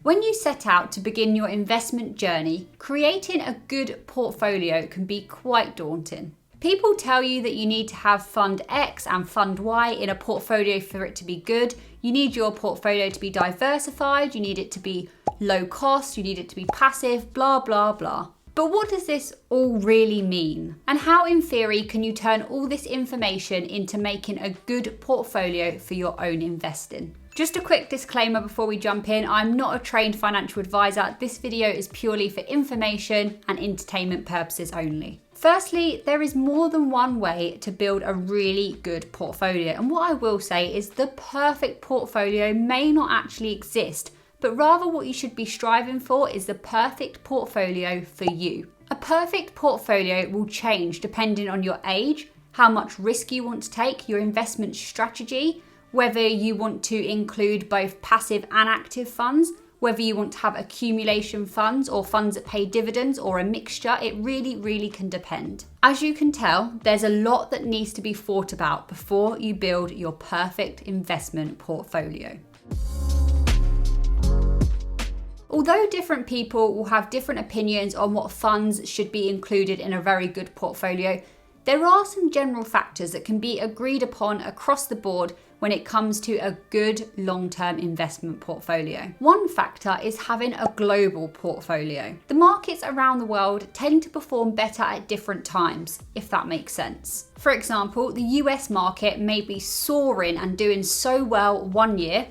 When you set out to begin your investment journey, creating a good portfolio can be quite daunting. People tell you that you need to have fund X and fund Y in a portfolio for it to be good. You need your portfolio to be diversified, you need it to be low cost, you need it to be passive, blah, blah, blah. But what does this all really mean? And how in theory can you turn all this information into making a good portfolio for your own investing? Just a quick disclaimer before we jump in, I'm not a trained financial advisor. This video is purely for information and entertainment purposes only. Firstly, there is more than one way to build a really good portfolio. And what I will say is the perfect portfolio may not actually exist, but rather what you should be striving for is the perfect portfolio for you. A perfect portfolio will change depending on your age, how much risk you want to take, your investment strategy, whether you want to include both passive and active funds, whether you want to have accumulation funds or funds that pay dividends or a mixture. It really can depend. As you can tell, there's a lot that needs to be thought about before you build your perfect investment portfolio. Although different people will have different opinions on what funds should be included in a very good portfolio, there are some general factors that can be agreed upon across the board when it comes to a good long-term investment portfolio. One factor is having a global portfolio. The markets around the world tend to perform better at different times, if that makes sense. For example, the US market may be soaring and doing so well one year,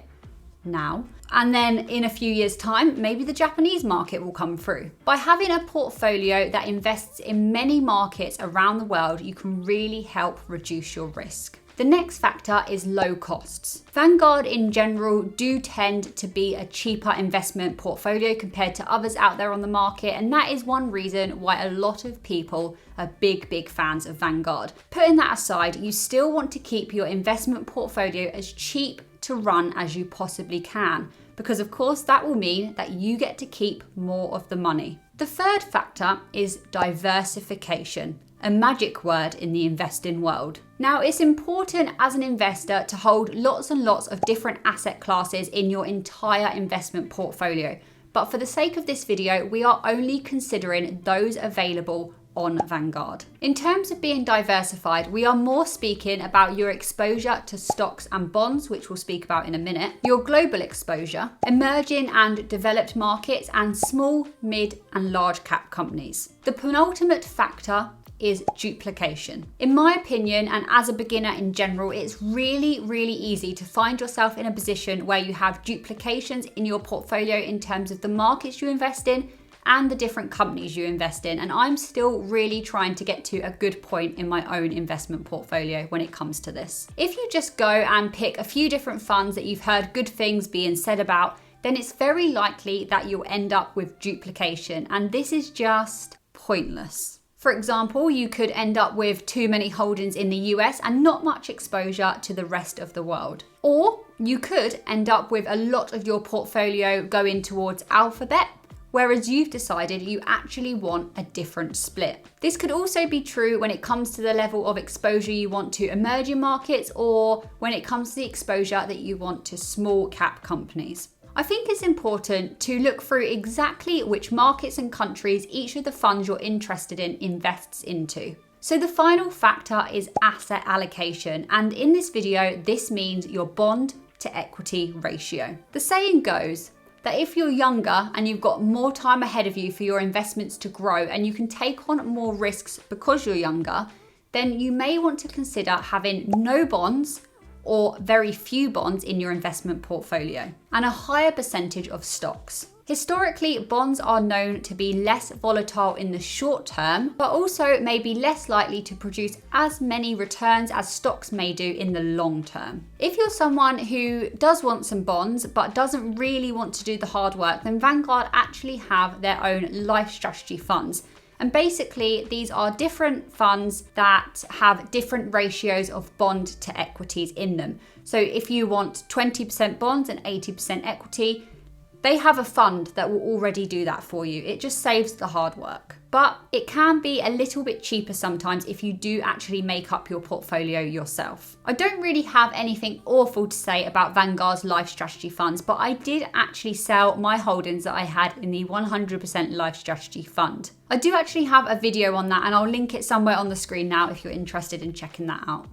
now, and then in a few years' time, maybe the Japanese market will come through. By having a portfolio that invests in many markets around the world, you can really help reduce your risk. The next factor is low costs. Vanguard in general do tend to be a cheaper investment portfolio compared to others out there on the market, and that is one reason why a lot of people are big fans of Vanguard. Putting that aside, you still want to keep your investment portfolio as cheap to run as you possibly can, because of course that will mean that you get to keep more of the money. The third factor is diversification, a magic word in the investing world. Now, it's important as an investor to hold lots and lots of different asset classes in your entire investment portfolio. But for the sake of this video, we are only considering those available on Vanguard. In terms of being diversified, we are more speaking about your exposure to stocks and bonds, which we'll speak about in a minute, your global exposure, emerging and developed markets, and small, mid, and large cap companies. The penultimate factor is duplication. In my opinion, and as a beginner in general, it's really easy to find yourself in a position where you have duplications in your portfolio in terms of the markets you invest in and the different companies you invest in. And I'm still really trying to get to a good point in my own investment portfolio when it comes to this. If you just go and pick a few different funds that you've heard good things being said about, then it's very likely that you'll end up with duplication. And this is just pointless. For example, you could end up with too many holdings in the US and not much exposure to the rest of the world. Or you could end up with a lot of your portfolio going towards Alphabet, whereas you've decided you actually want a different split. This could also be true when it comes to the level of exposure you want to emerging markets, or when it comes to the exposure that you want to small cap companies. I think it's important to look through exactly which markets and countries each of the funds you're interested in invests into. So the final factor is asset allocation, and in this video, this means your bond to equity ratio. The saying goes that if you're younger and you've got more time ahead of you for your investments to grow and you can take on more risks because you're younger, then you may want to consider having no bonds or very few bonds in your investment portfolio and a higher percentage of stocks. Historically, bonds are known to be less volatile in the short term, but also may be less likely to produce as many returns as stocks may do in the long term. If you're someone who does want some bonds, but doesn't really want to do the hard work, then Vanguard actually have their own life strategy funds. And basically, these are different funds that have different ratios of bond to equities in them. So if you want 20% bonds and 80% equity, they have a fund that will already do that for you. It just saves the hard work. but it can be a little bit cheaper sometimes if you do actually make up your portfolio yourself. I don't really have anything awful to say about Vanguard's life strategy funds, but I did actually sell my holdings that I had in the 100% life strategy fund. I do actually have a video on that, and I'll link it somewhere on the screen now if you're interested in checking that out.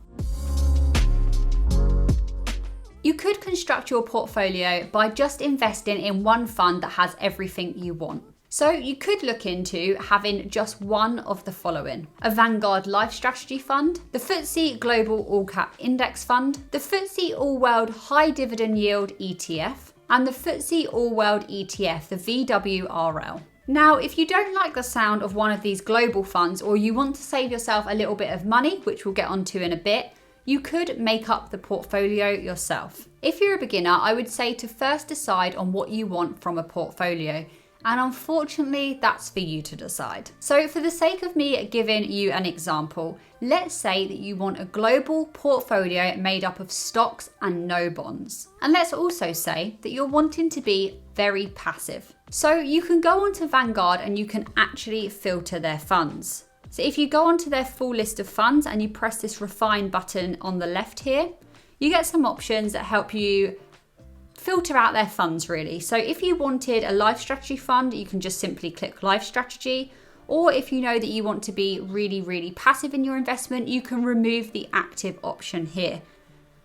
You could construct your portfolio by just investing in one fund that has everything you want. So you could look into having just one of the following: a Vanguard Life Strategy Fund, the FTSE Global All Cap Index Fund, the FTSE All World High Dividend Yield ETF, and the FTSE All World ETF, the VWRL. Now, if you don't like the sound of one of these global funds, or you want to save yourself a little bit of money, which we'll get onto in a bit, you could make up the portfolio yourself. If you're a beginner, I would say to first decide on what you want from a portfolio. And unfortunately, that's for you to decide. So for the sake of me giving you an example, let's say that you want a global portfolio made up of stocks and no bonds. And let's also say that you're wanting to be very passive. So you can go onto Vanguard and you can actually filter their funds. So if you go onto their full list of funds and you press this refine button on the left here, you get some options that help you filter out their funds really. So if you wanted a life strategy fund, you can just simply click life strategy. Or if you know that you want to be really passive in your investment, you can remove the active option here.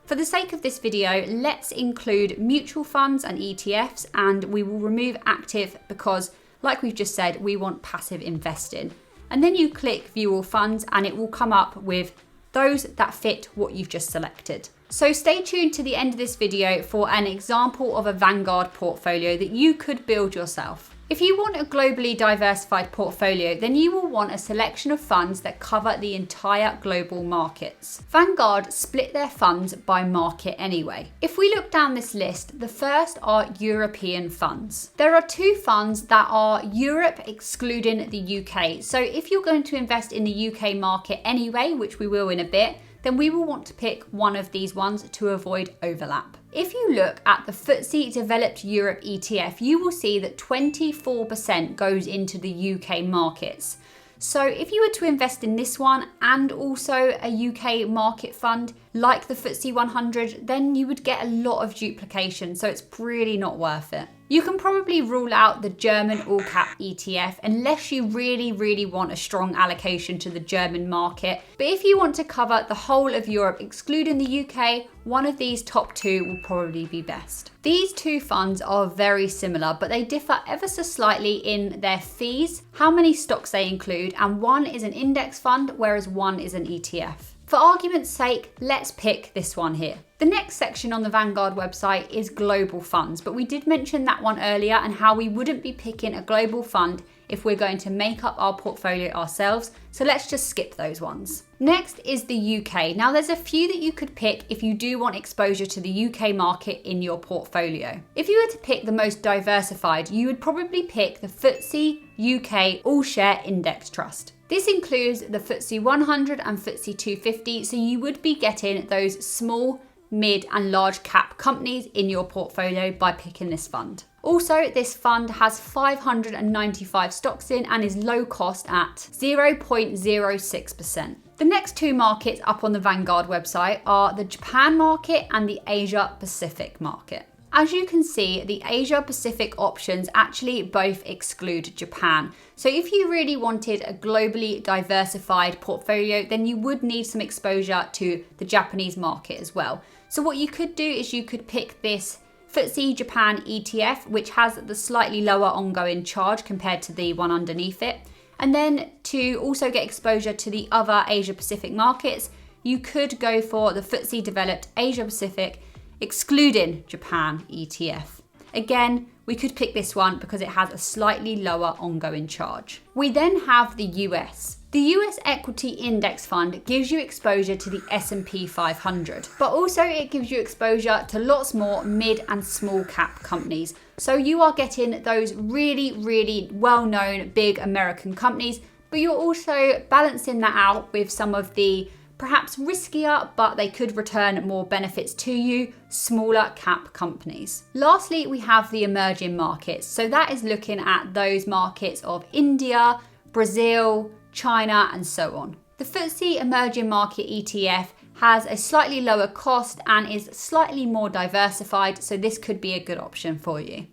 For the sake of this video, let's include mutual funds and ETFs, and we will remove active because, like we've just said, we want passive investing. And then you click view all funds and it will come up with those that fit what you've just selected. So stay tuned to the end of this video for an example of a Vanguard portfolio that you could build yourself. If you want a globally diversified portfolio, then you will want a selection of funds that cover the entire global markets. Vanguard split their funds by market anyway. If we look down this list, the first are European funds. There are two funds that are Europe excluding the UK. So if you're going to invest in the UK market anyway, which we will in a bit, then we will want to pick one of these ones to avoid overlap. If you look at the FTSE Developed Europe ETF, you will see that 24% goes into the UK markets. So if you were to invest in this one and also a UK market fund like the FTSE 100, then you would get a lot of duplication, so it's really not worth it. You can probably rule out the German All Cap ETF unless you really want a strong allocation to the German market. But if you want to cover the whole of Europe, excluding the UK, one of these top two will probably be best. These two funds are very similar, but they differ ever so slightly in their fees, how many stocks they include, and one is an index fund, whereas one is an ETF. For argument's sake, let's pick this one here. The next section on the Vanguard website is global funds, but we did mention that one earlier and how we wouldn't be picking a global fund if we're going to make up our portfolio ourselves, so let's just skip those ones. Next is the UK. Now there's a few that you could pick if you do want exposure to the UK market in your portfolio. If you were to pick the most diversified, you would probably pick the FTSE UK All Share Index Trust. This includes the FTSE 100 and FTSE 250, so you would be getting those small, mid and large cap companies in your portfolio by picking this fund. Also, this fund has 595 stocks in and is low cost at 0.06%. The next two markets up on the Vanguard website are the Japan market and the Asia Pacific market. As you can see, the Asia Pacific options actually both exclude Japan. So if you really wanted a globally diversified portfolio, then you would need some exposure to the Japanese market as well. So what you could do is you could pick this FTSE Japan ETF, which has the slightly lower ongoing charge compared to the one underneath it. And then to also get exposure to the other Asia Pacific markets, you could go for the FTSE Developed Asia Pacific excluding Japan ETF. Again, we could pick this one because it has a slightly lower ongoing charge. We then have the US. The US Equity Index Fund gives you exposure to the S&P 500, but also it gives you exposure to lots more mid and small cap companies. So you are getting those really well-known big American companies, but you're also balancing that out with some of the perhaps riskier, but they could return more benefits to you, smaller cap companies. Lastly, we have the emerging markets. So that is looking at those markets of India, Brazil, China, and so on. The FTSE Emerging Market ETF has a slightly lower cost and is slightly more diversified, so this could be a good option for you.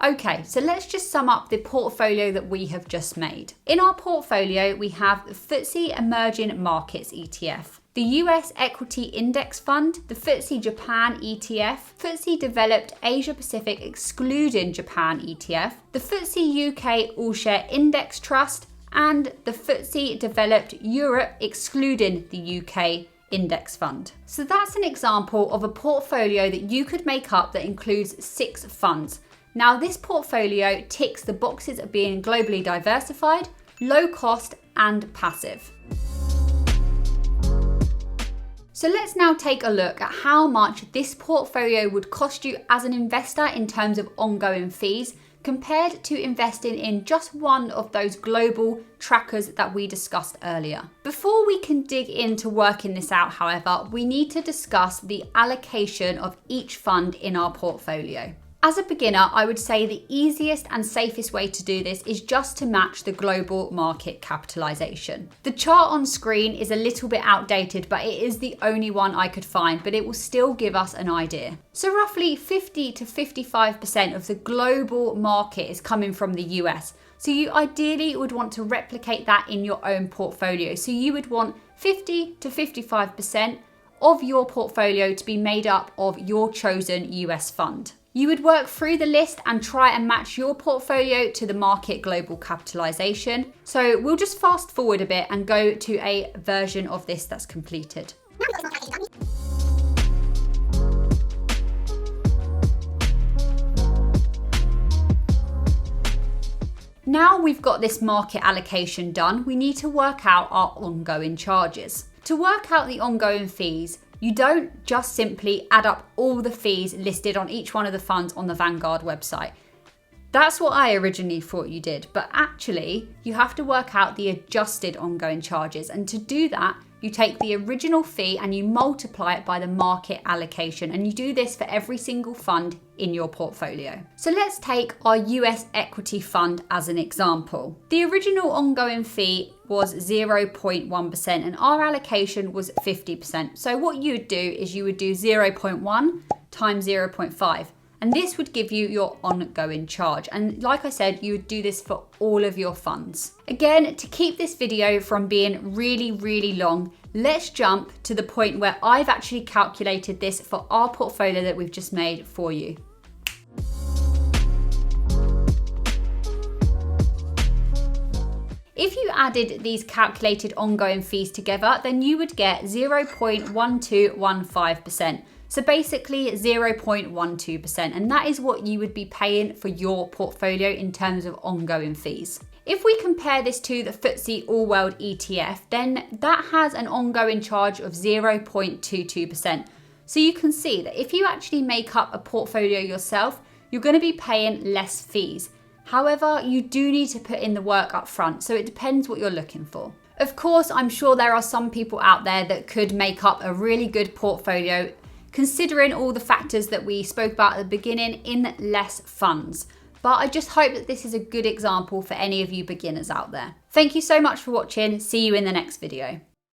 Okay, so let's just sum up the portfolio that we have just made. In our portfolio, we have the FTSE Emerging Markets ETF, the US Equity Index Fund, the FTSE Japan ETF, FTSE Developed Asia Pacific excluding Japan ETF, the FTSE UK All Share Index Trust, and the FTSE Developed Europe excluding the UK Index Fund. So that's an example of a portfolio that you could make up that includes 6 funds. Now this portfolio ticks the boxes of being globally diversified, low cost, and passive. So let's now take a look at how much this portfolio would cost you as an investor in terms of ongoing fees compared to investing in just one of those global trackers that we discussed earlier. Before we can dig into working this out, however, we need to discuss the allocation of each fund in our portfolio. As a beginner, I would say the easiest and safest way to do this is just to match the global market capitalization. The chart on screen is a little bit outdated, but it is the only one I could find, but it will still give us an idea. So roughly 50 to 55% of the global market is coming from the US. So you ideally would want to replicate that in your own portfolio. So you would want 50 to 55% of your portfolio to be made up of your chosen US fund. You would work through the list and try and match your portfolio to the market global capitalization. So we'll just fast forward a bit and go to a version of this that's completed. Now we've got this market allocation done, we need to work out our ongoing charges. To work out the ongoing fees, you don't just simply add up all the fees listed on each one of the funds on the Vanguard website. That's what I originally thought you did, but actually you have to work out the adjusted ongoing charges, and to do that, you take the original fee and you multiply it by the market allocation, and you do this for every single fund in your portfolio. So let's take our US equity fund as an example. The original ongoing fee was 0.1% and our allocation was 50%. So what you would do is you would do 0.1 times 0.5. And this would give you your ongoing charge. And like I said, you would do this for all of your funds. Again, to keep this video from being really long, let's jump to the point where I've actually calculated this for our portfolio that we've just made for you. If you added these calculated ongoing fees together, then you would get 0.1215%. So basically 0.12%, and that is what you would be paying for your portfolio in terms of ongoing fees. If we compare this to the FTSE All World ETF, then that has an ongoing charge of 0.22%. So you can see that if you actually make up a portfolio yourself, you're going to be paying less fees. However, you do need to put in the work up front, so it depends what you're looking for. Of course, I'm sure there are some people out there that could make up a really good portfolio considering all the factors that we spoke about at the beginning in less funds. But I just hope that this is a good example for any of you beginners out there. Thank you so much for watching. See you in the next video.